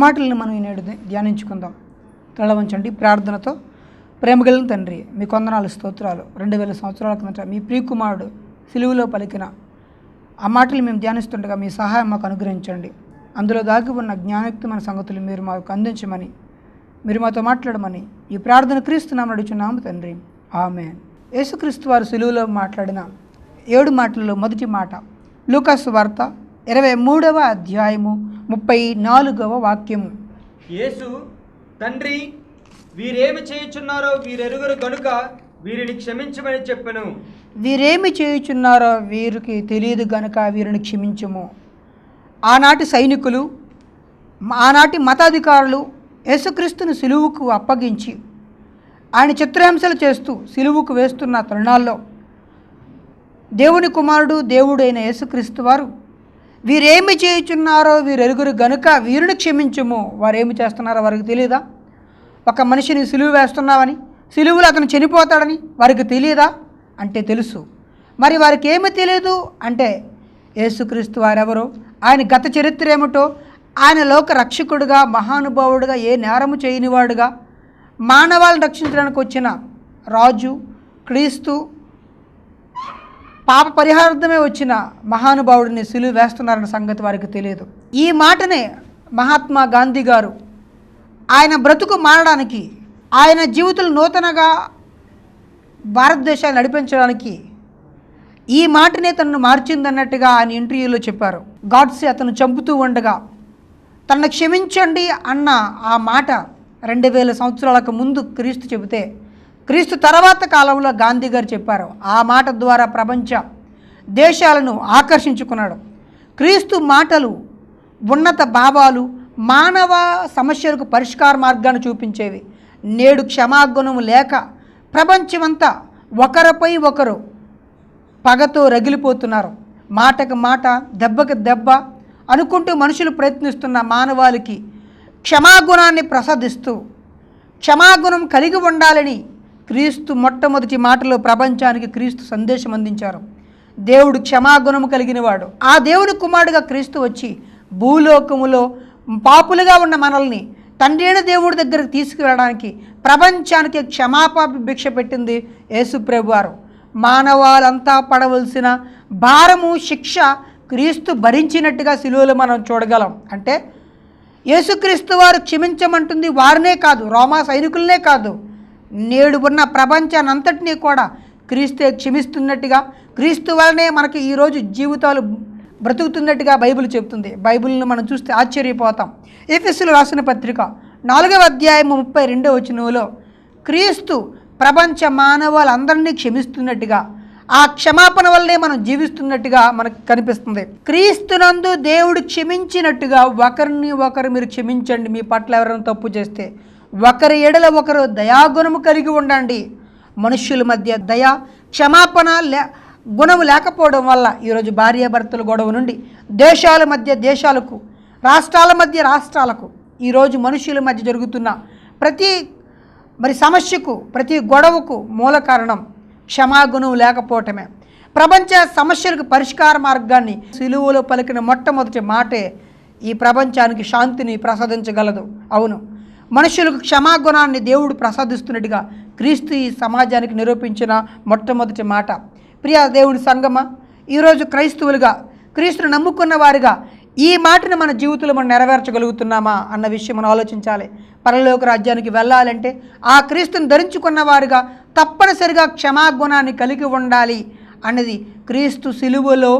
మాటలను మనం ఈనాడు ధ్యానించుకుందాం. తలవంచండి ప్రార్థనతో. ప్రేమగలిగిన తండ్రి, మీ కొందనాలు స్తోత్రాలు. 2000 సంవత్సరాల కిందట మీ ప్రియకుమారుడు సిలువలో పలికిన ఆ మాటలు మేము ధ్యానిస్తుండగా మీ సహాయం మాకు అనుగ్రహించండి. అందులో దాగి ఉన్న జ్ఞానయుక్తమైన సంగతులు మీరు మాకు అందించమని, మీరు మాతో మాట్లాడమని ఈ ప్రార్థన క్రీస్తునామమున అడుగుచున్నాము తండ్రి, ఆమేన్. యేసుక్రీస్తు వారు సిలువలో మాట్లాడిన 7 మాటల్లో మొదటి మాట లూకాసు వార్త 23వ అధ్యాయము 34వ వాక్యము. యేసు, తండ్రి, వీరేమి చేయుచున్నారో వీరెరుగరు గనుక వీరిని క్షమించమని చెప్పెను. వీరేమి చేయుచున్నారో వీరికి తెలియదు గనుక వీరిని క్షమించము. ఆనాటి సైనికులు, ఆనాటి మతాధికారులు యేసుక్రీస్తును సిలువుకు అప్పగించి ఆయన చిత్రహింసలు చేస్తూ సిలువుకు వేస్తున్న తరుణాల్లో దేవుని కుమారుడు దేవుడైన యేసుక్రీస్తు వారు వీరేమి చేయుచున్నారో వీరెరుగురు గనుక వీరిని క్షమించము. వారేమి చేస్తున్నారో వారికి తెలియదా? ఒక మనిషిని సిలువు వేస్తున్నామని, సిలువులో అతను చనిపోతాడని వారికి తెలియదా అంటే తెలుసు. మరి వారికి ఏమి తెలియదు అంటే యేసుక్రీస్తు వారెవరో, ఆయన గత చరిత్ర ఏమిటో, ఆయన లోక రక్షకుడుగా, మహానుభావుడుగా, ఏ నేరము చేయనివాడుగా, మానవాళిని రక్షించడానికి వచ్చిన రాజు, క్రీస్తు, పాప పరిహారార్థమే వచ్చిన మహానుభావుడిని సిలువ వేస్తున్నారన్న సంగతి వారికి తెలియదు. ఈ మాటనే మహాత్మా గాంధీ గారు ఆయన బ్రతుకు మారడానికి, ఆయన జీవితం నూతనగా భారతదేశాన్ని నడిపించడానికి ఈ మాటనే తనను మార్చిందన్నట్టుగా ఆయన ఇంటర్వ్యూలో చెప్పారు. గాడ్సే అతను చంపుతూ ఉండగా తనను క్షమించండి అన్న ఆ మాట 2000 సంవత్సరాలకు ముందు క్రీస్తు చెబితే, క్రీస్తు తర్వాత కాలంలో గాంధీ గారు చెప్పారు. ఆ మాట ద్వారా ప్రపంచ దేశాలను ఆకర్షించుకున్నాడు. క్రీస్తు మాటలు, ఉన్నత భావాలు మానవ సమస్యలకు పరిష్కార మార్గాన్ని చూపించేవి. నేడు క్షమాగుణము లేక ప్రపంచమంతా ఒకరిపై ఒకరు పగతో రగిలిపోతున్నారు. మాటకు మాట, దెబ్బకు దెబ్బ అనుకుంటూ మనుషులు ప్రయత్నిస్తున్న మానవాళికి క్షమాగుణాన్ని ప్రసాదిస్తూ క్షమాగుణం కలిగి ఉండాలని క్రీస్తు మొట్టమొదటి మాటలో ప్రపంచానికి క్రీస్తు సందేశం అందించారు. దేవుడు క్షమాగుణము కలిగినవాడు. ఆ దేవుని కుమారుడుగా క్రీస్తు వచ్చి భూలోకములో పాపులుగా ఉన్న మనల్ని తండ్రి అయిన దేవుడి దగ్గరకు తీసుకువెళ్ళడానికి ప్రపంచానికి భిక్ష పెట్టింది యేసుప్రభు వారు. మానవాళంతా పడవలసిన భారము, శిక్ష క్రీస్తు భరించినట్టుగా సిలువలో మనం చూడగలం. అంటే యేసుక్రీస్తు వారు క్షమించమంటుంది వారినే కాదు, రోమా సైనికులనే కాదు, నేడు ఉన్న ప్రపంచాన్ని అంతటినీ కూడా క్రీస్తే క్షమిస్తున్నట్టుగా, క్రీస్తు వలనే మనకి ఈరోజు జీవితాలు బ్రతుకుతున్నట్టుగా బైబిల్ చెబుతుంది. బైబిల్ని మనం చూస్తే ఆశ్చర్యపోతాం. ఎఫెసీయులకు రాసిన పత్రిక 4వ అధ్యాయం 32వ వచనంలో క్రీస్తు ప్రపంచ మానవాళ్ళందరినీ క్షమిస్తున్నట్టుగా, ఆ క్షమాపణ వల్లనే మనం జీవిస్తున్నట్టుగా మనకు కనిపిస్తుంది. క్రీస్తునందు దేవుడు క్షమించినట్టుగా ఒకరిని ఒకరు మీరు క్షమించండి. మీ పట్ల ఎవరైనా తప్పు చేస్తే ఒకరి ఎడల ఒకరు దయాగుణము కలిగి ఉండండి. మనుష్యుల మధ్య దయ, క్షమాపణ గుణము లేకపోవడం వల్ల ఈరోజు భార్యాభర్తల గొడవ నుండి దేశాల మధ్య దేశాలకు, రాష్ట్రాల మధ్య రాష్ట్రాలకు, ఈరోజు మనుషుల మధ్య జరుగుతున్న ప్రతి సమస్యకు, ప్రతి గొడవకు మూల కారణం క్షమాగుణం లేకపోవటమే. ప్రపంచ సమస్యలకు పరిష్కార మార్గాన్ని సిలువలో పలికిన మొట్టమొదటి మాటే ఈ ప్రపంచానికి శాంతిని ప్రసాదించగలదు. అవును, మనుషులకు క్షమాగుణాన్ని దేవుడు ప్రసాదిస్తున్నట్టుగా క్రీస్తు ఈ సమాజానికి నిరూపించిన మొట్టమొదటి మాట. ప్రియ దేవుని సంగమా, ఈరోజు క్రైస్తవులుగా, క్రీస్తును నమ్ముకున్న వారిగా ఈ మాటను మన జీవితంలో మనం నెరవేర్చగలుగుతున్నామా అన్న విషయం మనం ఆలోచించాలి. పరలోక రాజ్యానికి వెళ్ళాలంటే ఆ క్రీస్తుని ధరించుకున్న వారుగా తప్పనిసరిగా క్షమాగుణాన్ని కలిగి ఉండాలి అన్నది క్రీస్తు సిలువలో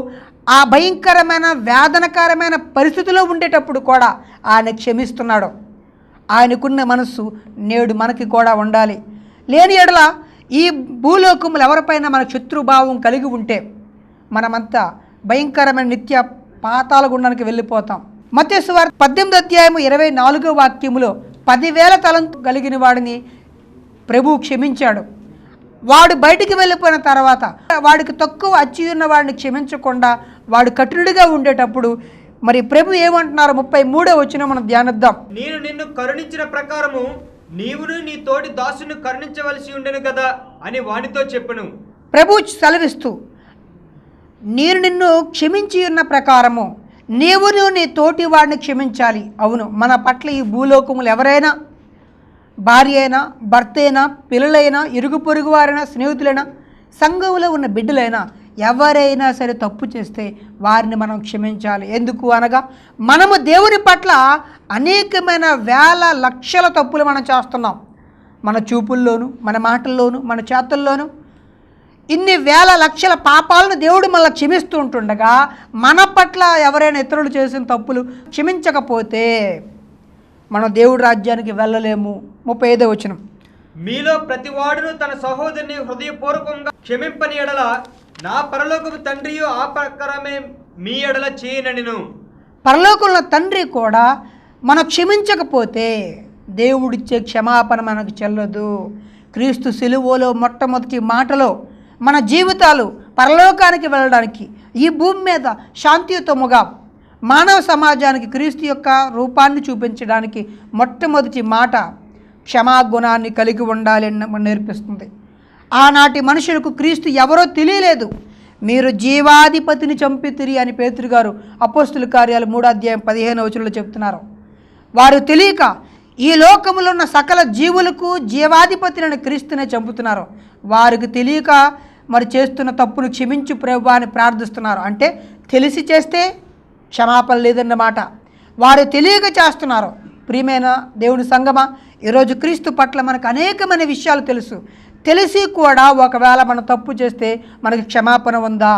ఆ భయంకరమైన వేదనకరమైన పరిస్థితిలో ఉండేటప్పుడు కూడా ఆయన క్షమిస్తున్నాడు. ఆయనకున్న మనస్సు నేడు మనకి కూడా ఉండాలి. లేని ఎడల ఈ భూలోకములు ఎవరిపైన మన శత్రుభావం కలిగి ఉంటే మనమంతా భయంకరమైన నిత్య పాతాళ గుండానికి వెళ్ళిపోతాం. మత్తయి సువార్త 18వ అధ్యాయము 24వ వాక్యములో 10,000 తలంతు కలిగిన వాడిని ప్రభువు క్షమించాడు. వాడు బయటికి వెళ్ళిపోయిన తర్వాత వాడికి తక్కువ అచ్చి ఉన్న వాడిని క్షమించకుండా వాడు కఠినుడిగా ఉండేటప్పుడు మరి ప్రభు ఏమంటున్నారు? 33వ వచనం మనం ధ్యానిద్దాం. నేను నిన్ను కరుణించిన ప్రకారము నీవును నీ తోటి దాసును కరుణించవలసి ఉండెను కదా అని వానితో చెప్పెను. ప్రభు సెలవిస్తూ, నేను నిన్ను క్షమించి ఉన్న ప్రకారము నీవును నీ తోటి వాడిని క్షమించాలి. అవును, మన పట్ల ఈ భూలోకములు ఎవరైనా, భార్య అయినా, భర్త అయినా, పిల్లలైనా, ఇరుగు పొరుగు వారైనా, స్నేహితులైనా, సంఘంలో ఉన్న బిడ్డలైనా ఎవరైనా సరే తప్పు చేస్తే వారిని మనం క్షమించాలి. ఎందుకు అనగా మనము దేవుని పట్ల అనేకమైన వేల లక్షల తప్పులు మనం చేస్తున్నాం. మన చూపుల్లోనూ, మన మాటల్లోనూ, మన చేతుల్లోనూ ఇన్ని వేల లక్షల పాపాలను దేవుడు మనల్ని క్షమిస్తూ ఉంటుండగా మన పట్ల ఎవరైనా ఇతరులు చేసిన తప్పులు క్షమించకపోతే మనం దేవుడి రాజ్యానికి వెళ్ళలేము. 35వ వచనం, మీలో ప్రతివాడును తన సహోదరుని హృదయపూర్వకంగా క్షమింపని ఎడల నా పరలోకపు తండ్రియు ఆ ప్రకారమే మీ ఎడల చేయననిను. పరలోకంలో తండ్రి కూడా మనం క్షమించకపోతే దేవుడిచ్చే క్షమాపణ మనకు చెల్లదు. క్రీస్తు సిలువలో మొట్టమొదటి మాటలో మన జీవితాలు పరలోకానికి వెళ్ళడానికి, ఈ భూమి మీద శాంతియుతముగా మానవ సమాజానికి క్రీస్తు యొక్క రూపాన్ని చూపించడానికి మొట్టమొదటి మాట క్షమాగుణాన్ని కలిగి ఉండాలని నేర్పిస్తుంది. ఆనాటి మనుషులకు క్రీస్తు ఎవరో తెలియలేదు. మీరు జీవాధిపతిని చంపితిరి అని పేతురు గారు అపోస్తుల కార్యాలు 3:15 చెప్తున్నారు. వారు తెలియక ఈ లోకములో ఉన్న సకల జీవులకు జీవాధిపతిని క్రీస్తునే చంపుతున్నారు. వారికి తెలియక మరి చేస్తున్న తప్పును క్షమించు ప్రభువా అని ప్రార్థిస్తున్నారు. అంటే తెలిసి చేస్తే క్షమాపణ లేదన్నమాట. వారు తెలియక చేస్తున్నారు. ప్రియమైన దేవుని సంగమా, ఈరోజు క్రీస్తు పట్ల మనకు అనేకమైన విషయాలు తెలుసు. తెలిసి కూడా ఒకవేళ మనం తప్పు చేస్తే మనకి క్షమాపణ ఉందా?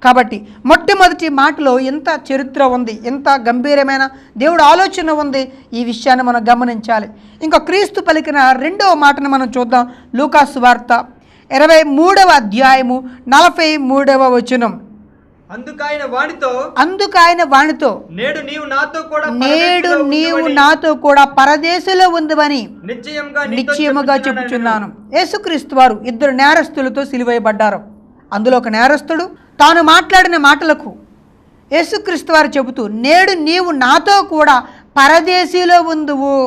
కాబట్టి మొట్టమొదటి మాటలో ఎంత చరిత్ర ఉంది, ఎంత గంభీరమైన దేవుడు ఆలోచన ఉంది. ఈ విషయాన్ని మనం గమనించాలి. ఇంకా క్రీస్తు పలికిన రెండవ మాటను మనం చూద్దాం. లూకాసు వార్త 23వ అధ్యాయము 43వ వచనం. అందుకాయన వానితో నేడు నీవు నాతో కూడా పరదేశంలో ఉందని నిశ్చయముగా చెప్పుచున్నాను. యేసుక్రీస్తు వారు 2 నేరస్తులతో సిలువేయబడ్డారు. అందులో ఒక నేరస్తుడు తాను మాట్లాడిన మాటలకు యేసుక్రీస్తు వారు చెబుతూ నేడు నీవు నాతో కూడా పరదేశీలో ఉందువు.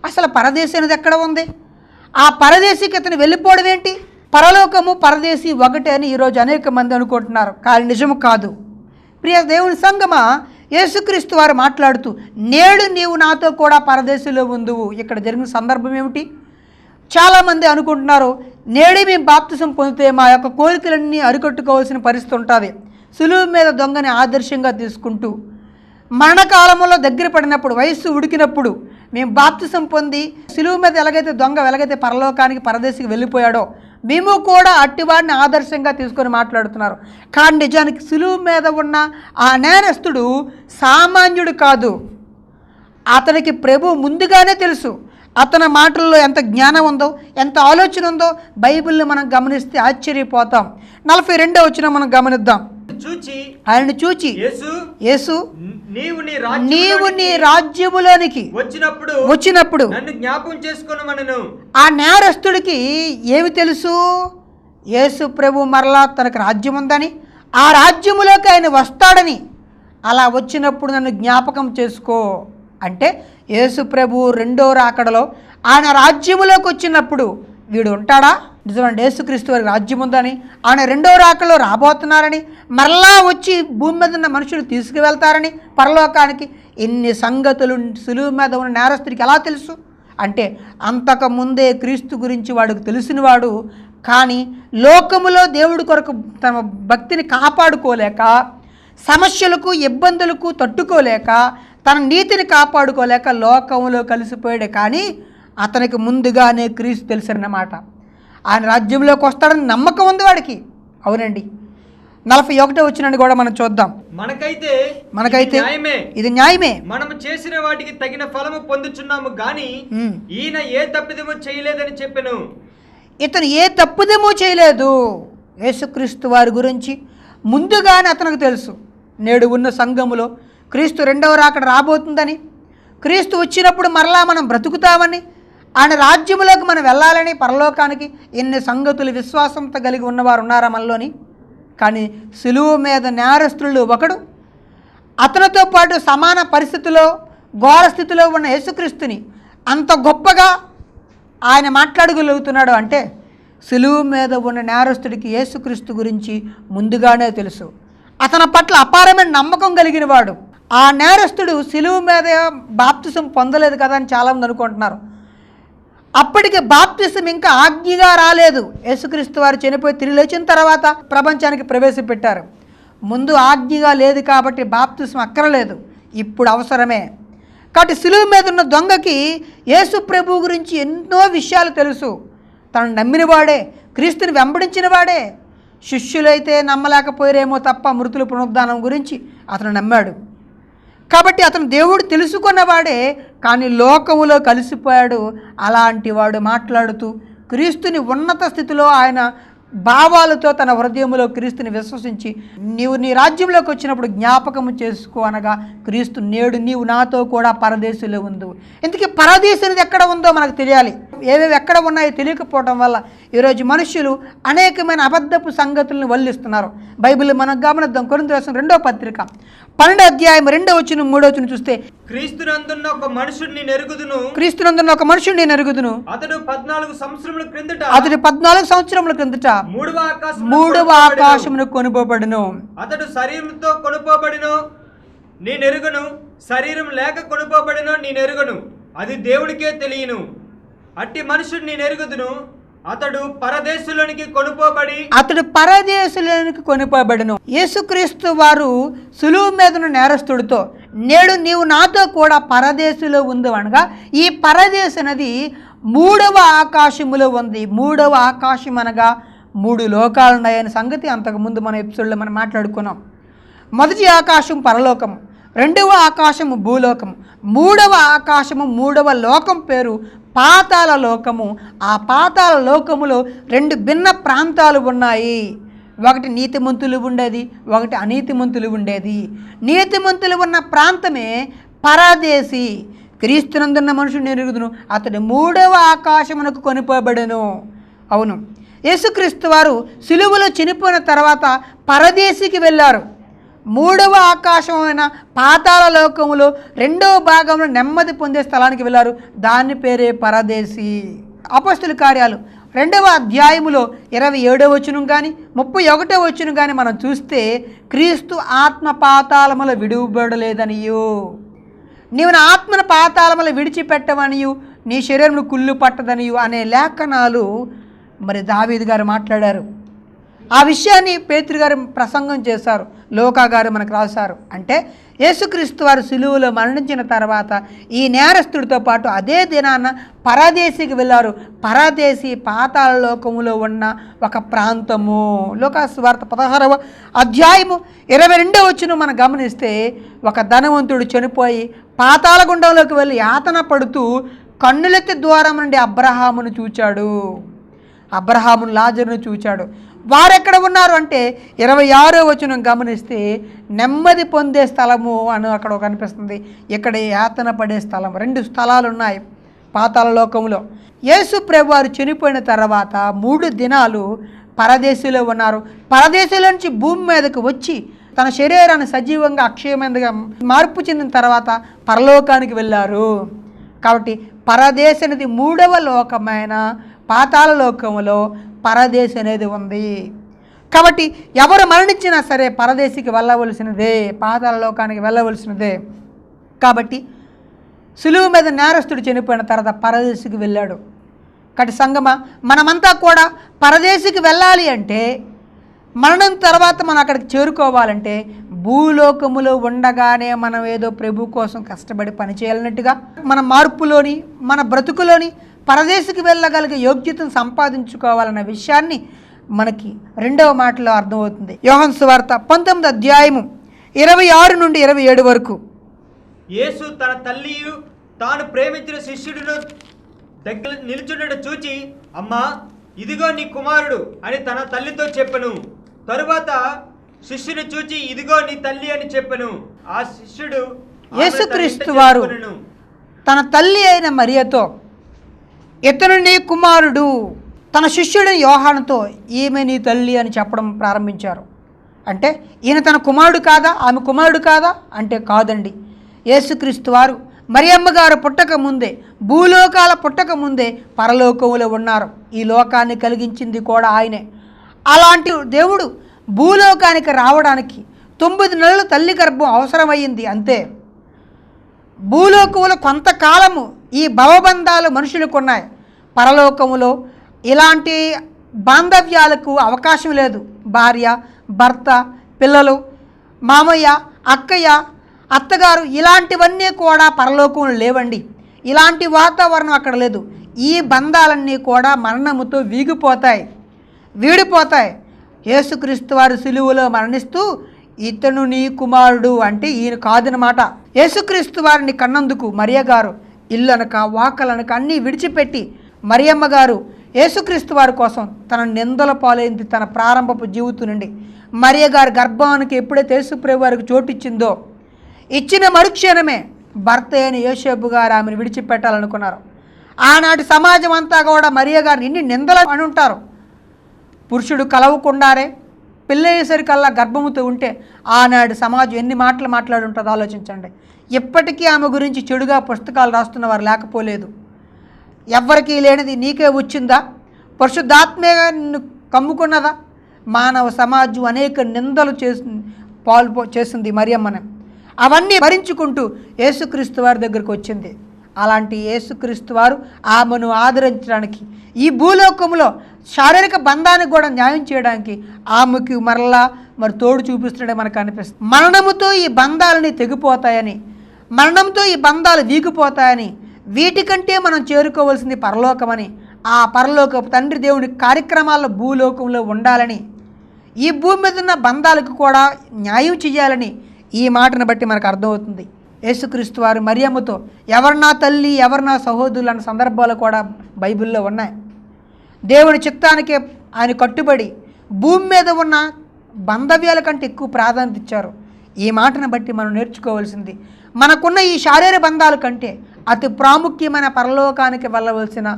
అసలు పరదేశీ అనేది ఎక్కడ ఉంది? ఆ పరదేశీకి అతను వెళ్ళిపోవడం ఏంటి? పరలోకము పరదేశీ ఒకటే అని ఈరోజు అనేక మంది అనుకుంటున్నారు, కానీ నిజము కాదు. ప్రియ దేవుని సంగమా, యేసుక్రీస్తు వారు మాట్లాడుతూ నేడు నీవు నాతో కూడా పరదేశంలో ఉందువు. ఇక్కడ జరిగిన సందర్భం ఏమిటి? చాలామంది అనుకుంటున్నారు, నేడే మేము బాప్తిసం పొందితే మా యొక్క కోరికలన్నీ అరికట్టుకోవాల్సిన పరిస్థితి ఉంటుంది. సులువు మీద దొంగని ఆదర్శంగా తీసుకుంటూ మరణకాలంలో దగ్గర పడినప్పుడు, వయస్సు ఉడికినప్పుడు మేము బాప్తిసం పొంది సులువు మీద ఎలాగైతే పరలోకానికి పరదేశికి వెళ్ళిపోయాడో మేము కూడా అట్టివాడిని ఆదర్శంగా తీసుకొని మాట్లాడుతున్నారు. కానీ నిజానికి సులువు మీద ఉన్న ఆ నేరస్తుడు సామాన్యుడు కాదు. అతనికి ప్రభు ముందుగానే తెలుసు. అతని మాటల్లో ఎంత జ్ఞానం ఉందో, ఎంత ఆలోచన ఉందో బైబిల్ని మనం గమనిస్తే ఆశ్చర్యపోతాం. 42వ వచనం మనం గమనిద్దాం. ఆయనను చూచి యేసు నీవు నీ రాజ్యములోనికి వచ్చినప్పుడు నన్ను జ్ఞాపకం చేసుకొనుమనెను. ఆ నేరస్తుడికి ఏమి తెలుసు? యేసు ప్రభు మరలా తనకు రాజ్యం ఉందని, ఆ రాజ్యములోకి ఆయన వస్తాడని. అలా వచ్చినప్పుడు నన్ను జ్ఞాపకం చేసుకో అంటే యేసు ప్రభు రెండో రాకడలో ఆయన రాజ్యములోకి వచ్చినప్పుడు వీడు ఉంటాడా? నిజమండి, యేసుక్రీస్తు వారికి రాజ్యం ఉందని, ఆయన రెండో రాకడలో రాబోతున్నారని, మరలా వచ్చి భూమి మీద ఉన్న మనుషులు తీసుకువెళ్తారని పరలోకానికి. ఇన్ని సంగతులు సులువు మీద ఉన్న నేరస్తుడికి ఎలా తెలుసు అంటే అంతకుముందే క్రీస్తు గురించి వాడికి తెలిసినవాడు. కానీ లోకములో దేవుడి కొరకు తన భక్తిని కాపాడుకోలేక, సమస్యలకు ఇబ్బందులకు తట్టుకోలేక, తన నీతిని కాపాడుకోలేక లోకంలో కలిసిపోయాడే. కానీ అతనికి ముందుగానే క్రీస్తు తెలుసన్నమాట. ఆయన రాజ్యంలోకి వస్తాడని నమ్మకం ఉంది వాడికి. అవునండి, 41వ వచనాన్ని కూడా మనం చూద్దాం. మనకైతే ఇది న్యాయమే, మనము చేసిన వాటికి తగిన ఫలము పొందుచున్నాము గాని ఈయన ఏ తప్పిదము చేయలేదని చెప్పెను. ఇతను ఏ తప్పుదేమో చేయలేదు. యేసుక్రీస్తు వారి గురించి ముందుగానే అతనికి తెలుసు. నేడు ఉన్న సంఘములో క్రీస్తు రెండవ రాకడ రాబోతుందని, క్రీస్తు వచ్చినప్పుడు మరలా మనం బ్రతుకుతామని, ఆయన రాజ్యములోకి మనం వెళ్ళాలని, పరలోకానికి ఇన్ని సంగతులు విశ్వాసంతో కలిగి ఉన్నవారు ఉన్నారా మనలోని? కానీ సులువు మీద నేరస్తులు ఒకడు, అతనితో పాటు సమాన పరిస్థితిలో ఘోర స్థితిలో ఉన్న యేసుక్రీస్తుని అంత గొప్పగా ఆయన మాట్లాడగలుగుతున్నాడు అంటే సులువు మీద ఉన్న నేరస్తుడికి యేసుక్రీస్తు గురించి ముందుగానే తెలుసు. అతని పట్ల అపారమైన నమ్మకం కలిగిన వాడు. ఆ నేరస్తుడు సిలువ మీద బాప్తిసం పొందలేదు కదా అని చాలామంది అనుకుంటున్నారు. అప్పటికి బాప్తిసం ఇంకా ఆజ్ఞగా రాలేదు. యేసుక్రీస్తు వారు చనిపోయి తిరిగి లేచిన తర్వాత ప్రపంచానికి ప్రవేశపెట్టారు. ముందు ఆజ్ఞగా లేదు కాబట్టి బాప్తిసం అక్కరలేదు, ఇప్పుడు అవసరమే. కాబట్టి సిలువ మీద ఉన్న దొంగకి యేసు ప్రభు గురించి ఎన్నో విషయాలు తెలుసు. తను నమ్మినవాడే, క్రీస్తుని వెంబడించిన వాడే. శిష్యులైతే నమ్మలేకపోయారేమో తప్ప మృతుల పునరుద్ధానం గురించి అతను నమ్మాడు. కాబట్టి అతను దేవుడు తెలుసుకున్నవాడే, కానీ లోకములో కలిసిపోయాడు. అలాంటి వాడు మాట్లాడుతూ క్రీస్తుని ఉన్నత స్థితిలో ఆయన భావాలతో తన హృదయంలో క్రీస్తుని విశ్వసించి నీవు నీ రాజ్యంలోకి వచ్చినప్పుడు జ్ఞాపకము చేసుకో అనగా, క్రీస్తు నేడు నీవు నాతో కూడా పరదేశంలో ఉండు. ఇంతకీ పరదేశం అనేది ఎక్కడ ఉందో మనకు తెలియాలి. ఏవేవి ఎక్కడ ఉన్నాయో తెలియకపోవడం వల్ల ఈరోజు మనుషులు అనేకమైన అబద్ధపు సంగతులను వల్లిస్తున్నారు. బైబిల్ మనం గమనిద్దాం. కొరింథీయులకు రాసిన 2వ పత్రిక 12వ అధ్యాయం 2వ వచనం 3వ వచనం చూస్తే, క్రీస్తునందున్న ఒక మనుషుడిని నెరుగుదును, క్రీస్తునందున్న ఒక మనుషుడిని నెరుగుదును, అతడు 14 సంవత్సరముల క్రిందట మూడవ ఆకాశమును కొనుపోబడును. అతడు శరీరంతో కొనుపోబడిను నేనెరుగను, శరీరం లేక కొనుపోబడిను నేనెరుగను, అది దేవుడికే తెలియను. అట్టి మనుషుడు నేనెరుగుదును, అతడు పరదేశులోనికి కొనుపోబడును. యేసుక్రీస్తు వారు సులువు మీదను నేరస్తుడితో నేడు నీవు నాతో కూడా పరదేశంలో ఉంది అనగా, ఈ పరదేశం అనేది 3వ ఆకాశములో ఉంది. 3వ ఆకాశం అనగా 3 లోకాలు ఉన్నాయనే సంగతి అంతకుముందు మన ఎపిసోడ్లో మనం మాట్లాడుకున్నాం. మొదటి ఆకాశం పరలోకము, 2వ ఆకాశము భూలోకము, 3వ ఆకాశము 3వ లోకం పేరు పాతాళ లోకము. ఆ పాతాళ లోకములో 2 భిన్న ప్రాంతాలు ఉన్నాయి. ఒకటి నీతిమంతులు ఉండేది, ఒకటి అనీతిమంతులు ఉండేది. నీతిమంతులు ఉన్న ప్రాంతమే పరదేశి. క్రీస్తునందున్న మనుషుడు ఎరుగుదును, అతడు 3వ ఆకాశమునకు కొనిపోబడెను. అవును, యేసుక్రీస్తు వారు సిలువలో చనిపోయిన తర్వాత పరదేశికి వెళ్ళారు. 3వ ఆకాశమైన పాతాళ లోకములో 2వ భాగంలో నెమ్మది పొందే స్థలానికి వెళ్ళారు. దాని పేరే పరదేశి. అపొస్తలుల కార్యాలు 2వ అధ్యాయములో 27వ వచనం కానీ 31వ వచనం కానీ మనం చూస్తే, క్రీస్తు ఆత్మ పాతాళములో విడువబడలేదనియు, నీవు నా ఆత్మను పాతాళములో విడిచిపెట్టవనియు, నీ శరీరమును కుళ్ళు పట్టదనియు అనే లేఖనాలు మరి దావీదు గారు మాట్లాడారు. ఆ విషయాన్ని పేతురు గారు ప్రసంగం చేశారు, లోకా గారు మనకు రాశారు. అంటే యేసుక్రీస్తు వారు సిలువలో మరణించిన తర్వాత ఈ నేరస్తుడితో పాటు అదే దినాన పరదేశికి వెళ్ళారు. పరదేశి పాతాళ లోకములో ఉన్న ఒక ప్రాంతము. లోకా సువార్త 16వ అధ్యాయము 22వ వచనం మనం గమనిస్తే, ఒక ధనవంతుడు చనిపోయి పాతాళ గుండంలోకి వెళ్ళి యాతన పడుతూ కన్నులెత్తి ద్వారం నుండి అబ్రహామును చూచాడు, అబ్రహామును లాజరును చూచాడు. వారెక్కడ ఉన్నారు అంటే 26వ వచనం గమనిస్తే, నెమ్మది పొందే స్థలము అని అక్కడ కనిపిస్తుంది. ఇక్కడ యాతన పడే స్థలం. 2 స్థలాలు ఉన్నాయి పాతాళ లోకంలో. యేసు ప్రభు వారు చనిపోయిన తర్వాత 3 దినాలు పరదేశంలో ఉన్నారు. పరదేశంలో నుంచి భూమి మీదకు వచ్చి తన శరీరాన్ని సజీవంగా అక్షయమైనదిగా మార్పు చెందిన తర్వాత పరలోకానికి వెళ్ళారు. కాబట్టి పరదేశ అనేది 3వ లోకమైన పాతాళ లోకములో పరదేశి అనేది ఉంది. కాబట్టి ఎవరు మరణించినా సరే పరదేశికి వెళ్ళవలసినదే, పాతాళ లోకానికి వెళ్ళవలసినదే. కాబట్టి సులువు మీద నేరస్తుడు చనిపోయిన తర్వాత పరదేశికి వెళ్ళాడు. కాబట్టి సంగమ, మనమంతా కూడా పరదేశికి వెళ్ళాలి అంటే, మరణం తర్వాత మనం అక్కడికి చేరుకోవాలంటే, భూలోకములో ఉండగానే మనం ఏదో ప్రభు కోసం కష్టపడి పనిచేయాలన్నట్టుగా మన మార్పులోని మన బ్రతుకులోని పరదేశికి వెళ్ళగలిగే యోగ్యతను సంపాదించుకోవాలన్న విషయాన్ని మనకి 2వ మాటలో అర్థమవుతుంది. యోహాను సువార్త 19వ అధ్యాయము 26 నుండి 27 వరకు. యేసు తన తల్లియు తాను ప్రేమించిన శిష్యుడిని దగ్గర నిలుచుండట చూచి, అమ్మా ఇదిగో నీ కుమారుడు అని తన తల్లితో చెప్పెను. తరువాత శిష్యుని చూచి, ఇదిగో నీ తల్లి అని చెప్పెను. ఆ శిష్యుడు యేసుక్రీస్తు వారు తన తల్లి అయిన మరియతో, ఇతను నీ కుమారుడు, తన శిష్యుడైన యోహానుతో ఈమె నీ తల్లి అని చెప్పడం ప్రారంభించారు. అంటే ఈయన తన కుమారుడు కాదా, ఆమె కుమారుడు కాదా అంటే కాదండి. యేసుక్రీస్తు వారు మరియమ్మ గారు పుట్టక ముందే, భూలోకాల పుట్టక ముందే పరలోకములో ఉన్నారు. ఈ లోకాన్ని కలిగించింది కూడా ఆయనే. అలాంటి దేవుడు భూలోకానికి రావడానికి 9 నెలలు తల్లి గర్భం అవసరమయ్యింది అంతే. భూలోకములో కొంతకాలము ఈ భవబంధాలు మనుషులకు ఉన్నాయి. పరలోకములో ఇలాంటి బాంధవ్యాలకు అవకాశం లేదు. భార్య, భర్త, పిల్లలు, మామయ్య, అక్కయ్య, అత్తగారు ఇలాంటివన్నీ కూడా పరలోకంలో లేవండి. ఇలాంటి వాతావరణం అక్కడ లేదు. ఈ బంధాలన్నీ కూడా మరణముతో వీడిపోతాయి. యేసుక్రీస్తు వారు సిలువలో మరణిస్తూ ఇతను నీ కుమారుడు అంటే ఈయన కాదనమాట. యేసుక్రీస్తు వారిని కన్నందుకు మరియ గారు ఇల్లనక వాకలనక అన్నీ విడిచిపెట్టి మరియమ్మ గారు యేసుక్రీస్తు వారి కోసం తన నిందల పాలైంది. తన ప్రారంభపు జీవితం నుండి మరియ గారి గర్భానికి ఎప్పుడైతే యేసుప్రభు వారికి చోటిచ్చిందో ఇచ్చిన మరుక్షణమే భర్త అయిన యోసేపు గారు ఆమెను విడిచిపెట్టాలనుకున్నారు. ఆనాటి సమాజం అంతా కూడా మరియ గారిని ఇన్ని నిందలు అని ఉంటారు. పురుషుడు కలవకుండారే పెళ్ళయ్యేసరికల్లా గర్భముతో ఉంటే ఆనాడు సమాజం ఎన్ని మాటలు మాట్లాడి ఉంటుందో ఆలోచించండి. ఇప్పటికీ ఆమె గురించి చెడుగా పుస్తకాలు రాస్తున్న వారు లేకపోలేదు. ఎవ్వరికీ లేనిది నీకే వచ్చిందా? పరిశుద్ధాత్మే నిన్ను కమ్ముకున్నదా? మానవ సమాజం అనేక నిందలు చేసింది మరియమ్మని. అవన్నీ భరించుకుంటూ యేసుక్రీస్తు వారి దగ్గరికి వచ్చింది. అలాంటి యేసుక్రీస్తు వారు ఆమెను ఆదరించడానికి ఈ భూలోకంలో శారీరక బంధానికి కూడా న్యాయం చేయడానికి ఆమెకి మరి తోడు చూపిస్తున్నాడే మనకు అనిపిస్తుంది. మరణముతో ఈ బంధాలని తెగిపోతాయని, మరణంతో ఈ బంధాలు వీగిపోతాయని, వీటికంటే మనం చేరుకోవాల్సింది పరలోకమని, ఆ పరలోకపు తండ్రి దేవుని కార్యక్రమాల్లో భూలోకంలో ఉండాలని, ఈ భూమి మీద ఉన్న బంధాలకు కూడా న్యాయం చేయాలని ఈ మాటను బట్టి మనకు అర్థమవుతుంది. యేసుక్రీస్తు వారు మరియమ్మతో ఎవరు నా తల్లి, ఎవరు నా సహోదరులు అన్న సందర్భాలు కూడా బైబిల్లో ఉన్నాయి. దేవుని చిత్తానికే ఆయన కట్టుబడి భూమి మీద ఉన్న బంధవ్యాల కంటే ఎక్కువ ప్రాధాన్యత ఇచ్చారు. ఈ మాటను బట్టి మనం నేర్చుకోవాల్సింది మనకున్న ఈ శారీరక బంధాల కంటే అతి ప్రాముఖ్యమైన పరలోకానికి వెళ్ళవలసిన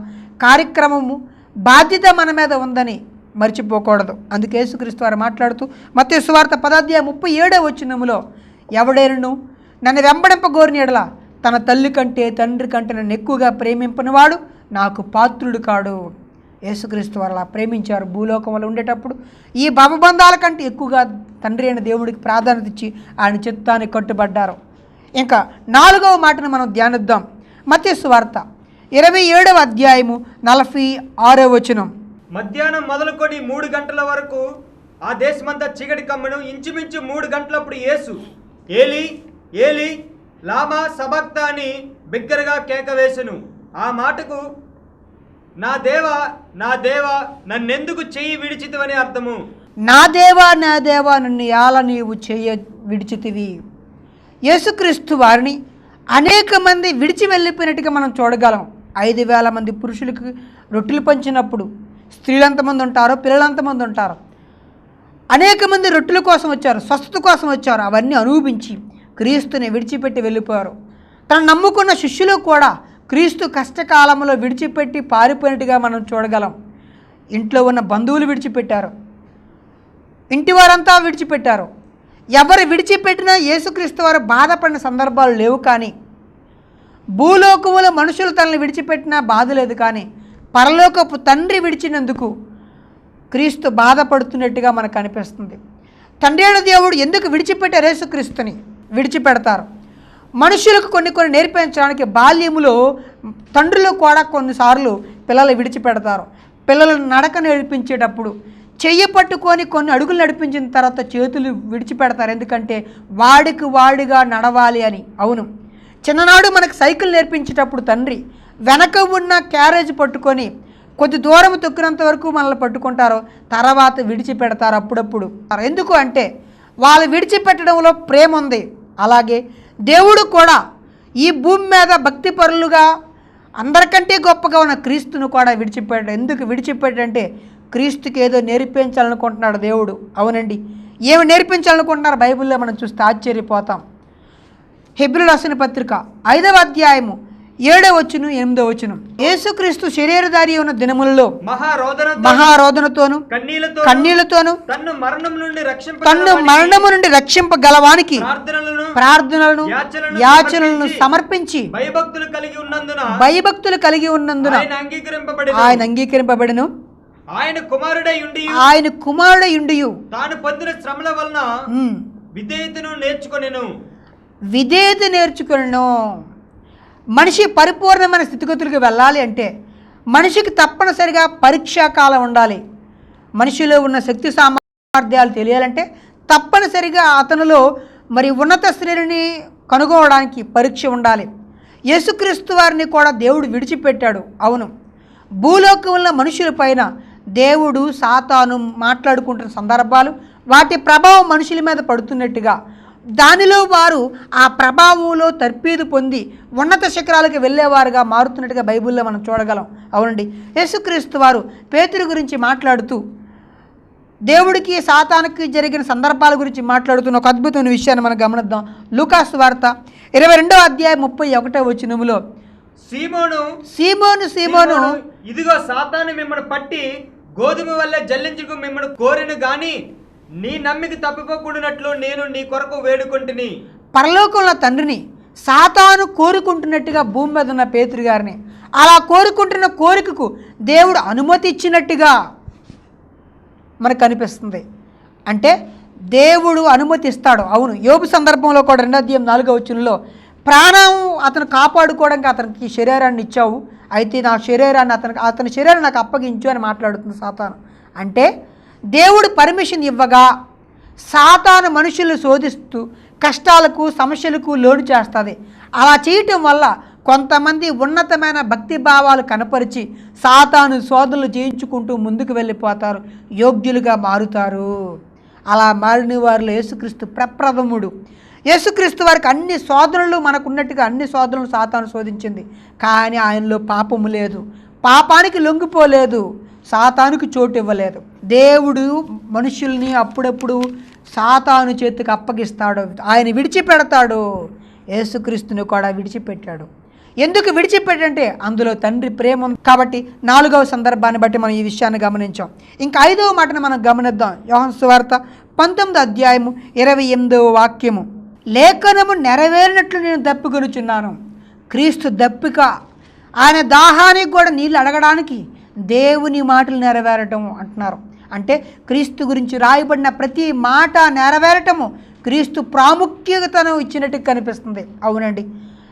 కార్యక్రమము, బాధ్యత మన మీద ఉందని మర్చిపోకూడదు. అందుకే యేసుక్రీస్తు వారు మాట్లాడుతూ మత్తయి సువార్త 10:37 ఎవడైనను నన్ను వెంబడింపగోరిన యెడల తన తల్లి కంటే తండ్రి కంటే నన్ను ఎక్కువగా ప్రేమింపనివాడు నాకు పాత్రుడు కాడు. యేసుక్రీస్తు వారు అలా ప్రేమించారు. భూలోకంలో ఉండేటప్పుడు ఈ భవబంధాల కంటే ఎక్కువగా తండ్రి అయిన దేవుడికి ప్రాధాన్యత ఇచ్చి ఆయన చిత్తానికి కట్టుబడ్డారు. ఇంకా 4వ మాటను మనం ధ్యానిద్దాం. మత్తయి సువార్త 27:46 మధ్యాహ్నం మొదలుకొని 3 గంటల వరకు ఆ దేశమంతా చీకటి కమ్మును. ఇంచుమించు 3 గంటలప్పుడు యేసు ఏలి ఏలి లామా సబక్తా అని బిగ్గరగా కేక వేసెను. ఆ మాటకు నా దేవా నా దేవా నన్నెందుకు చెయ్యి విడిచితివని అర్థము. నా దేవా నా దేవా నన్ను యాల నీవు చెయ్య విడిచితివి. యేసుక్రీస్తు వారిని అనేక మంది విడిచి వెళ్ళిపోయినట్టుగా మనం చూడగలం. 5,000 మంది పురుషులకు రొట్టెలు పంచినప్పుడు స్త్రీలు ఎంతమంది ఉంటారో, పిల్లలు ఎంతమంది ఉంటారో, అనేక మంది రొట్టెల కోసం వచ్చారు, స్వస్థత కోసం వచ్చారు. అవన్నీ అనుభవించి క్రీస్తుని విడిచిపెట్టి వెళ్ళిపోయారు. తను నమ్ముకున్న శిష్యులు కూడా క్రీస్తు కష్టకాలంలో విడిచిపెట్టి పారిపోయినట్టుగా మనం చూడగలం. ఇంట్లో ఉన్న బంధువులు విడిచిపెట్టారు, ఇంటి వారంతా విడిచిపెట్టారు. ఎవరు విడిచిపెట్టినా యేసుక్రీస్తు వారు బాధపడిన సందర్భాలు లేవు. కానీ భూలోకములో మనుషులు తనని విడిచిపెట్టినా బాధ లేదు. కానీ పరలోకపు తండ్రి విడిచినందుకు క్రీస్తు బాధపడుతున్నట్టుగా మనకు అనిపిస్తుంది. తండ్రి అయిన దేవుడు ఎందుకు విడిచిపెట్టారు? యేసుక్రీస్తుని విడిచిపెడతారు. మనుషులకు కొన్ని నేర్పించడానికి బాల్యములో తండ్రులు కూడా కొన్నిసార్లు పిల్లలు విడిచిపెడతారు. పిల్లలను నడక నేర్పించేటప్పుడు చెయ్యి పట్టుకొని కొన్ని అడుగులు నడిపించిన తర్వాత చేతులు విడిచిపెడతారు. ఎందుకంటే వాడిగా నడవాలి అని. అవును, చిన్ననాడు మనకు సైకిల్ నేర్పించేటప్పుడు తండ్రి వెనక ఉన్న క్యారేజ్ పట్టుకొని కొద్ది దూరం తొక్కినంత వరకు మనల్ని పట్టుకుంటారు, తర్వాత విడిచిపెడతారు అప్పుడప్పుడు. ఎందుకు అంటే వాళ్ళు విడిచిపెట్టడంలో ప్రేమ ఉంది. అలాగే దేవుడు కూడా ఈ భూమి మీద భక్తిపరులుగా అందరికంటే గొప్పగా ఉన్న క్రీస్తును కూడా విడిచిపెట్టాడు. ఎందుకు విడిచిపెట్టాడంటే క్రీస్తుకి ఏదో నేర్పించాలనుకుంటున్నాడు దేవుడు. అవునండి, ఏమి నేర్పించాలనుకుంటున్నారు బైబిల్లో మనం చూస్తే ఆశ్చర్యపోతాం. హెబ్రీయులకు రాసిన పత్రిక 5వ అధ్యాయము 7వ వచనం 8వ వచనం యేసుక్రీస్తు శరీరధారి ఉన్న దినములలో మహారోదనతోను కన్నీళ్లతోను తన్ను మరణము నుండి రక్షింపగలవానికి ప్రార్థనలను యాచనలను సమర్పించి భయభక్తులు కలిగి ఉన్నందున ఆయన అంగీకరింపబడెను. ఆయన కుమారుడై ఉండి తాను పొందిన శ్రమల వలన విధేయతను నేర్చుకొనెను. విధేయత నేర్చుకును. మనిషి పరిపూర్ణమైన స్థితిగతులకు వెళ్ళాలి అంటే మనిషికి తప్పనిసరిగా పరీక్షా కాలం ఉండాలి. మనిషిలో ఉన్న శక్తి సామర్థ్యాలు తెలియాలంటే తప్పనిసరిగా అతనిలో మరి ఉన్నత శ్రేణిని కనుగొనడానికి పరీక్ష ఉండాలి. యేసుక్రీస్తు వారిని కూడా దేవుడు విడిచిపెట్టాడు. అవును, భూలోకంలో మనుషుల పైన దేవుడు సాతాను మాట్లాడుకుంటున్న సందర్భాలు, వాటి ప్రభావం మనుషుల మీద పడుతున్నట్టుగా, దానిలో వారు ఆ ప్రభావంలో తర్పీదు పొంది ఉన్నత శిఖరాలకు వెళ్ళేవారుగా మారుతున్నట్టుగా బైబిల్లో మనం చూడగలం. అవునండి, యేసుక్రీస్తు వారు పేతురు గురించి మాట్లాడుతూ దేవుడికి సాతానుకి జరిగిన సందర్భాల గురించి మాట్లాడుతున్న ఒక అద్భుతమైన విషయాన్ని మనం గమనిద్దాం. లూకాసు వార్త 22వ అధ్యాయం 31వ వచనములో, సీమోను సీమోను సీమోను, ఇదిగో సాతాను మిమ్మల్ని పట్టి గోధుమ వల్లే జల్లించుకు మిమ్మల్ని కోరెను గాని నీ నమ్మిక తప్పిపోకూడనట్లు నేను నీ కొరకు వేడుకొంటిని. పరలోకంలో తండ్రిని సాతాను కోరుకుంటున్నట్టుగా భూమి మీద ఉన్న పేతురు గారిని అలా కోరుకుంటున్న కోరికకు దేవుడు అనుమతి ఇచ్చినట్టుగా మనకు కనిపిస్తుంది. అంటే దేవుడు అనుమతి ఇస్తాడు. అవును, యోబు సందర్భంలో కూడా 2వ అధ్యాయం 4వ వచనంలో ప్రాణం అతను కాపాడుకోవడానికి అతనికి శరీరాన్ని ఇచ్చావు, అయితే నా శరీరాన్ని అతని శరీరాన్ని నాకు అప్పగించు అని మాట్లాడుతుంది సాతాను. అంటే దేవుడు పర్మిషన్ ఇవ్వగా సాతాను మనుషులను శోధిస్తూ కష్టాలకు సమస్యలకు లోను చేస్తుంది. అలా చేయటం వల్ల కొంతమంది ఉన్నతమైన భక్తి భావాలు కనపరిచి సాతాను శోధనలు చేయించుకుంటూ ముందుకు వెళ్ళిపోతారు, యోగ్యులుగా మారుతారు. అలా మారిన వారిలో యేసుక్రీస్తు ప్రప్రథముడు. యేసుక్రీస్తు వారికి అన్ని శోధనలు మనకున్నట్టుగా అన్ని శోధనలు సాతాను శోధించింది, కానీ ఆయనలో పాపము లేదు, పాపానికి లొంగిపోలేదు, సాతానుకి చోటు ఇవ్వలేదు. దేవుడు మనుషుల్ని అప్పుడప్పుడు సాతాను చేతికి అప్పగిస్తాడు, ఆయన విడిచిపెడతాడు. యేసుక్రీస్తుని కూడా విడిచిపెట్టాడు. ఎందుకు విడిచిపెట్టంటే అందులో తండ్రి ప్రేమ ఉంది కాబట్టి. 4వ సందర్భాన్ని బట్టి మనం ఈ విషయాన్ని గమనించాం. ఇంకా 5వ మాటను మనం గమనిద్దాం. యోహాను సువార్త 19వ అధ్యాయము 28వ వాక్యము, లేఖనము నెరవేరినట్లు నేను దప్పికొనుచున్నాను. క్రీస్తు దప్పిక, ఆయన దాహానికి కూడా నీళ్ళు అడగడానికి దేవుని మాటలు నెరవేరటం అంటున్నారు. అంటే క్రీస్తు గురించి రాయబడిన ప్రతి మాట నెరవేరటము క్రీస్తు ప్రాముఖ్యతను ఇచ్చినట్టు కనిపిస్తుంది. అవునండి,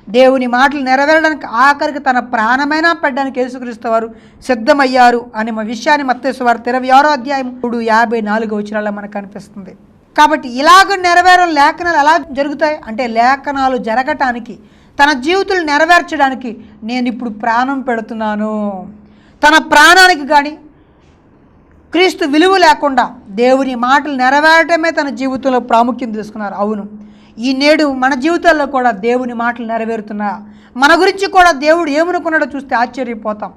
దేవుని మాటలు నెరవేరడానికి ఆఖరికి తన ప్రాణమైనా పెట్టడానికి యేసుక్రీస్తు వారు సిద్ధమయ్యారు అనే విషయాన్ని మత్తయి సువార్త 26వ అధ్యాయం 54వ వచనాల్లో మనకు కనిపిస్తుంది. కాబట్టి ఇలాగ నెరవేరం లేఖనాలు ఎలా జరుగుతాయి అంటే లేఖనాలు జరగటానికి, తన జీవితాలు నెరవేర్చడానికి నేను ఇప్పుడు ప్రాణం పెడుతున్నాను. తన ప్రాణానికి కానీ క్రీస్తు విలువ లేకుండా దేవుని మాటలు నెరవేరటమే తన జీవితంలో ప్రాముఖ్యం తీసుకున్నారు. అవును, ఈ నేడు మన జీవితాల్లో కూడా దేవుని మాటలు నెరవేరుతున్నా, మన గురించి కూడా దేవుడు ఏమనుకున్నాడో చూస్తే ఆశ్చర్యపోతాం.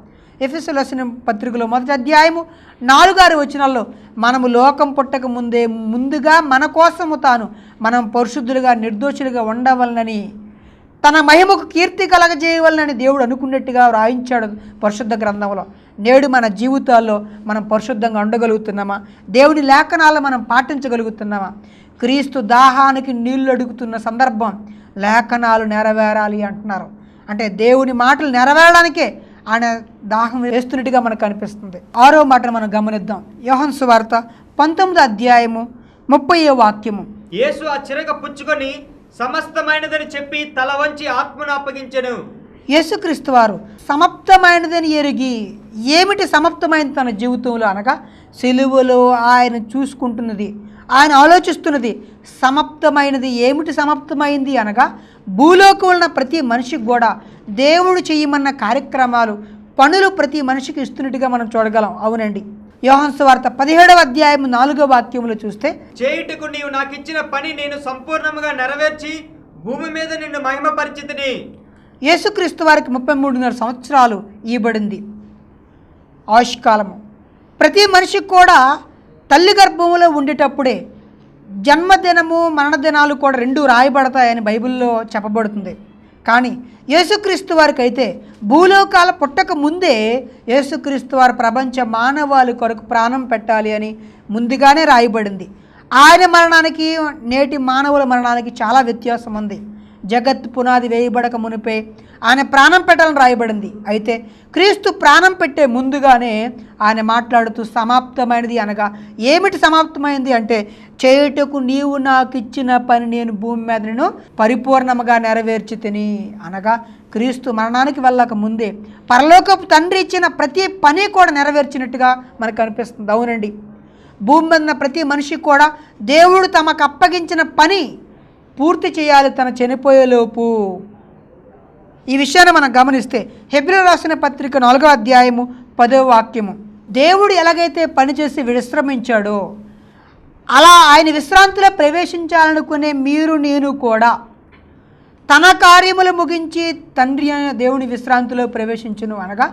ఎఫెసీయులకు రాసిన పత్రికలో 1వ అధ్యాయము 4-6 వచనాల్లో మనము లోకం పుట్టక ముందుగా మన కోసము మనం పరిశుద్ధులుగా నిర్దోషులుగా ఉండవలనని, తన మహిమకు కీర్తి కలగజేయవలనని దేవుడు అనుకున్నట్టుగా వ్రాయించాడు పరిశుద్ధ గ్రంథంలో. నేడు మన జీవితాల్లో మనం పరిశుద్ధంగా ఉండగలుగుతున్నామా? దేవుని లేఖనాలను మనం పాటించగలుగుతున్నామా? క్రీస్తు దాహానికి నీళ్లు అడుగుతున్న సందర్భం లేఖనాలు నెరవేరాలి అంటున్నారు. అంటే దేవుని మాటలు నెరవేరడానికే ఆయన దాహం వేస్తున్నట్టుగా మనకు కనిపిస్తుంది. 6వ మాటను మనం గమనిద్దాం. యోహాను సువార్త 19వ అధ్యాయము 30వ వాక్యము, యేసు ఆ చిరక పుచ్చుకొని సమస్తమైనదని చెప్పి తల వంచి ఆత్మను అప్పగించెను. యేసుక్రీస్తు వారు సమాప్తమైనదని ఎరిగి, ఏమిటి సమాప్తమైనది తన జీవితంలో అనగా సిలువలో ఆయన చూసుకుంటున్నది, ఆయన ఆలోచిస్తున్నది సమాప్తమైనది. ఏమిటి సమాప్తమైంది అనగా భూలోకంలో ఉన్న ప్రతి మనిషికి కూడా దేవుడు చేయమన్న కార్యక్రమాలు, పనులు ప్రతి మనిషికి ఇస్తున్నట్టుగా మనం చూడగలం. అవునండి, యోహాను సువార్త 17వ అధ్యాయం 4వ వాక్యములో చూస్తే, చేయుటకు నీవు నాకు ఇచ్చిన పని నేను సంపూర్ణంగా నెరవేర్చి భూమి మీద నిన్ను మహిమపరిచితిని. యేసుక్రీస్తు వారికి 33.5 సంవత్సరాలు ఇవ్వబడింది ఆయుష్కాలము. ప్రతి మనిషికి కూడా తల్లి గర్భంలో ఉండేటప్పుడే జన్మదినము మరణదినాలు కూడా 2 రాయబడతాయని బైబిల్లో చెప్పబడుతుంది. కానీ యేసుక్రీస్తు వారికి అయితే భూలోకాల పుట్టక ముందే యేసుక్రీస్తు వారు ప్రపంచ మానవాళి కొరకు ప్రాణం పెట్టాలి అని ముందుగానే రాయబడింది. ఆయన మరణానికి నేటి మానవుల మరణానికి చాలా వ్యత్యాసం ఉంది. జగత్ పునాది వేయబడక మునిపే ఆయన ప్రాణం పెట్టాలని రాయబడింది. అయితే క్రీస్తు ప్రాణం పెట్టే ముందుగానే ఆయన మాట్లాడుతూ సమాప్తమైనది అనగా ఏమిటి సమాప్తమైంది అంటే, చేయుటకు నీవు నాకు ఇచ్చిన పని నేను భూమి మీద నేను పరిపూర్ణముగా నెరవేర్చి తిని అనగా క్రీస్తు మరణానికి వెళ్ళక ముందే పరలోకపు తండ్రి ఇచ్చిన ప్రతి పని కూడా నెరవేర్చినట్టుగా మనకు అనిపిస్తుంది. అవునండి, భూమి మీద ఉన్న ప్రతి మనిషి కూడా దేవుడు తమకు అప్పగించిన పని పూర్తి చేయాలి తన చనిపోయేలోపు. ఈ విషయాన్ని మనం గమనిస్తే హెబ్రీయులకు రాసిన పత్రిక 4వ అధ్యాయము 10వ వాక్యము, దేవుడు ఎలాగైతే పనిచేసి విశ్రమించాడో అలా ఆయన విశ్రాంతిలో ప్రవేశించాలనుకునే మీరు నేను కూడా తన కార్యములు ముగించి తండ్రి అయిన దేవుని విశ్రాంతిలో ప్రవేశించును అనగా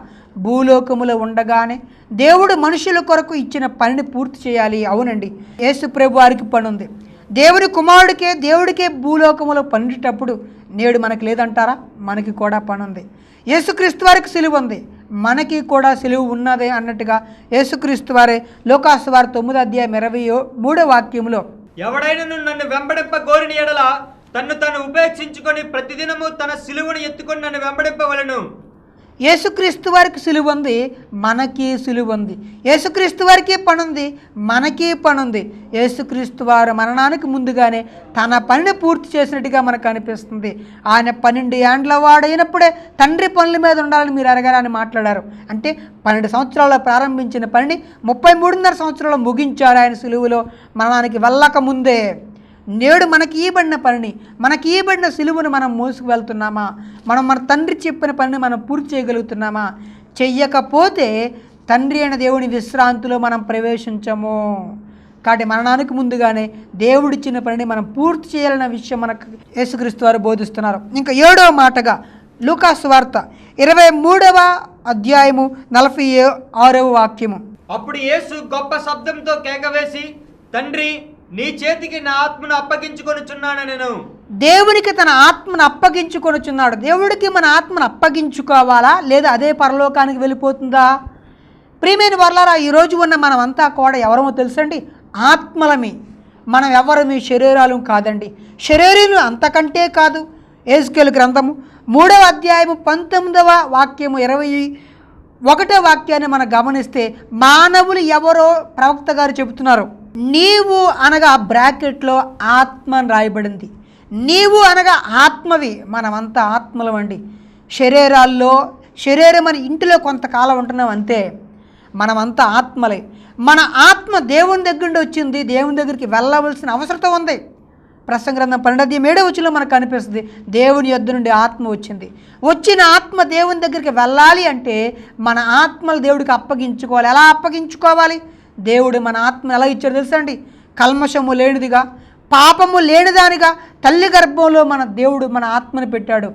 భూలోకములో ఉండగానే దేవుడు మనుషుల కొరకు ఇచ్చిన పనిని పూర్తి చేయాలి. అవునండి, యేసు ప్రభు వారికి పని ఉంది. దేవుని కుమారుడికే దేవుడికే భూలోకములో పనిటప్పుడు నేడు మనకి లేదంటారా? మనకి కూడా పని ఉంది. యేసుక్రీస్తు వారికి సిలువ ఉంది, మనకి కూడా సిలువ ఉన్నదే అన్నట్టుగా యేసుక్రీస్తు వారే లోకాసు వారి 9వ అధ్యాయం 23వ వాక్యంలో, ఎవడైనను నన్ను వెంబడింప గోరిన ఎడల తన్ను తను ఉపేక్షించుకొని ప్రతిదినము తన సిలువను ఎత్తుకొని నన్ను వెంబడింపవలెను. యేసుక్రీస్తు వారికి సిలువ ఉంది, మనకి సిలువ ఉంది. యేసుక్రీస్తు వారికి పని ఉంది, మనకి పని ఉంది. యేసుక్రీస్తు వారు మరణానికి ముందుగానే తన పనిని పూర్తి చేసినట్టుగా మనకు అనిపిస్తుంది. ఆయన 12 ఏండ్ల వాడైనప్పుడే తండ్రి పనుల మీద ఉండాలని మీరు అరగాలని మాట్లాడారు. అంటే 12 సంవత్సరాల్లో ప్రారంభించిన పనిని 33.5 సంవత్సరాలు ముగించారు ఆయన సిలువలో మరణానికి వెళ్ళక ముందే. నేడు మనకి ఇవ్వబడిన పనిని, మనకి ఇవ్వబడిన సిలువను మనం మోసుకు వెళ్తున్నామా? మన తండ్రి చెప్పిన పనిని మనం పూర్తి చేయగలుగుతున్నామా? చెయ్యకపోతే తండ్రి అయిన దేవుని విశ్రాంతిలో మనం ప్రవేశించము. కాబట్టి మరణానికి ముందుగానే దేవుడిచ్చిన పనిని మనం పూర్తి చేయాలన్న విషయం మనకు యేసుక్రీస్తు వారు బోధిస్తున్నారు. ఇంకా 7వ మాటగా లూకాసు వార్త 23వ అధ్యాయము 46వ వాక్యము, అప్పుడు యేసు గొప్ప శబ్దంతో కేకవేసి, తండ్రి నీ చేతికి నా ఆత్మను అప్పగించుకొనుచున్నాను నేను. దేవునికి తన ఆత్మను అప్పగించుకొనుచున్నాడు. దేవుడికి మన ఆత్మను అప్పగించుకోవాలా లేదా అదే పరలోకానికి వెళ్ళిపోతుందా? ప్రియమైన వర్లారా, ఈరోజు ఉన్న మనమంతా కూడా ఎవరమో తెలుసండి? ఆత్మలమి. మనం ఎవరమీ శరీరాలు కాదండి. శరీరాలు అంతకంటే కాదు. ఎహెజ్కేలు గ్రంథము 3వ అధ్యాయము 19వ వాక్యము 21వ వాక్యాన్ని మనం గమనిస్తే మానవులు ఎవరో ప్రవక్త గారు చెబుతున్నారు. నీవు అనగా బ్రాకెట్లో ఆత్మ అని రాయబడింది. నీవు అనగా ఆత్మవి. మనమంతా ఆత్మలం అండి. శరీరం అని ఇంటిలో కొంతకాలం ఉంటున్నాం అంతే. మనమంతా ఆత్మలే. మన ఆత్మ దేవుని దగ్గర నుండి వచ్చింది, దేవుని దగ్గరికి వెళ్ళవలసిన అవసరం ఉంది. ప్రసంగ గ్రంథం 12వ వచనంలో మనకు కనిపిస్తుంది, దేవుని యొద్ద నుండి ఆత్మ వచ్చింది. వచ్చిన ఆత్మ దేవుని దగ్గరికి వెళ్ళాలి అంటే మన ఆత్మలు దేవుడికి అప్పగించుకోవాలి. ఎలా అప్పగించుకోవాలి? దేవుడు మన ఆత్మ ఎలా ఇచ్చాడు తెలుసా అండి? కల్మషము లేనిదిగా, పాపము లేనిదానిగా తల్లి గర్భంలో మన దేవుడు మన ఆత్మను పెట్టాడు.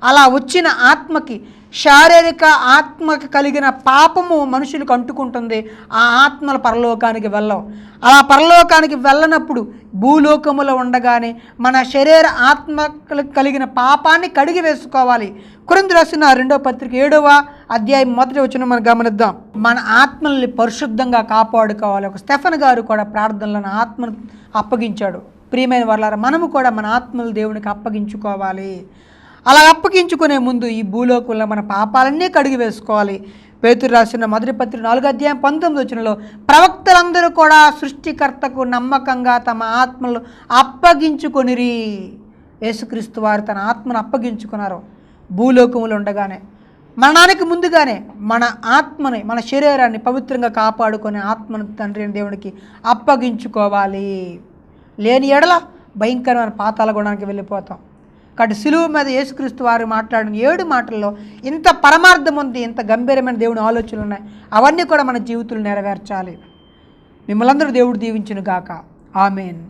అలా వచ్చిన ఆత్మకి, శారీరక ఆత్మకి కలిగిన పాపము మనుషులకు అంటుకుంటుంది. ఆ ఆత్మల పరలోకానికి వెళ్ళవు. అలా పరలోకానికి వెళ్ళనప్పుడు భూలోకములో ఉండగానే మన శరీర ఆత్మకు కలిగిన పాపాన్ని కడిగి వేసుకోవాలి. కొరింథీయులకు రాసిన 2వ పత్రిక 7వ అధ్యాయం 1వ వచనం మనం గమనిద్దాం. మన ఆత్మల్ని పరిశుద్ధంగా కాపాడుకోవాలి. ఒక స్టెఫెన్ గారు కూడా ప్రార్థనలను ఆత్మను అప్పగించాడు. ప్రియమైన వర్లారా, మనము కూడా మన ఆత్మలు దేవునికి అప్పగించుకోవాలి. అలా అప్పగించుకునే ముందు ఈ భూలోకంలో మన పాపాలన్నీ కడిగి వేసుకోవాలి. పేతురు రాసిన 1వ పత్రిక 4వ అధ్యాయం 19వ వచనంలో ప్రవక్తలందరూ కూడా సృష్టికర్తకు నమ్మకంగా తమ ఆత్మలు అప్పగించుకొనిరి. యేసుక్రీస్తు వారు తన ఆత్మను అప్పగించుకున్నారు. భూలోకములు ఉండగానే, మరణానికి ముందుగానే మన ఆత్మని, మన శరీరాన్ని పవిత్రంగా కాపాడుకొని ఆత్మను తండ్రి దేవునికి అప్పగించుకోవాలి. లేని ఎడల భయంకరమైన పాతాళ గుణానికి వెళ్ళిపోతాం. కాబట్టి సిలువ మీద యేసుక్రీస్తు వారు మాట్లాడిన 7 మాటల్లో ఇంత పరమార్థం ఉంది, ఇంత గంభీరమైన దేవుని ఆలోచనలు ఉన్నాయి. అవన్నీ కూడా మన జీవితంలో నెరవేర్చాలి. మిమ్మల్ని అందరూ దేవుడు దీవించును గాక. ఆమేన్.